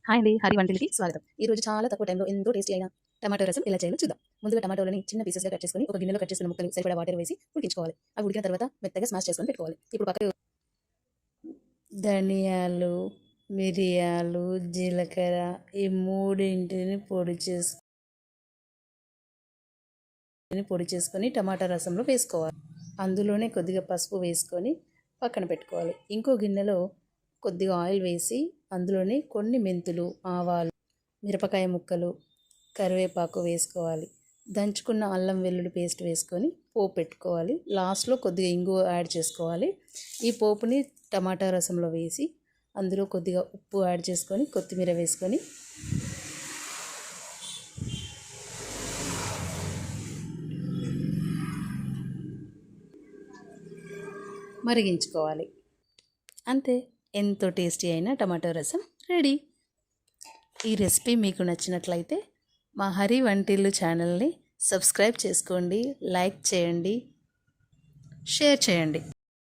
Hi అండి, హరి వంటలకి స్వాగతం. ఈ రోజు చాలా తక్కువ టైంలో ఎంతో టేస్టీ అయిన టమాటో రసం ఎలా చేయాలో చూద్దాం. ముందుగా టమాటోలని చిన్న పీసెస్గా కట్ చేసుకొని ఒక గిన్నెలో కట్ చేసుకున్న ముక్కలు సరిపడా వాటర్ వేసి ఉడికించుకోవాలి. అవి ఉడికిన తర్వాత మెత్తగా స్మాష్ చేసుకొని పెట్టుకోవాలి. ఇప్పుడు పక్కకు ధనియాలు, మిరియాలు, జీలకర్ర ఈ మూడింటిని పొడి చేసుకొని టమాటా రసంలో వేసుకోవాలి. అందులోనే కొద్దిగా పసుపు వేసుకొని పక్కన పెట్టుకోవాలి. ఇంకో గిన్నెలో కొద్దిగా ఆయిల్ వేసి అందులోనే కొన్ని మెంతులు, ఆవాలు, మిరపకాయ ముక్కలు, కరివేపాకు వేసుకోవాలి. దంచుకున్న అల్లం వెల్లుల్లి పేస్ట్ వేసుకొని పోపు పెట్టుకోవాలి. లాస్ట్లో కొద్దిగా ఇంగువ యాడ్ చేసుకోవాలి. ఈ పోపుని టమాటా రసంలో వేసి అందులో కొద్దిగా ఉప్పు యాడ్ చేసుకొని కొత్తిమీర వేసుకొని మరిగించుకోవాలి. అంతే, ఎంతో టేస్టీ అయిన టమాటో రసం రెడీ. ఈ రెసిపీ మీకు నచ్చినట్లయితే మా హరి వంటిల్లు ఛానల్ని సబ్స్క్రైబ్ చేసుకోండి, లైక్ చేయండి, షేర్ చేయండి.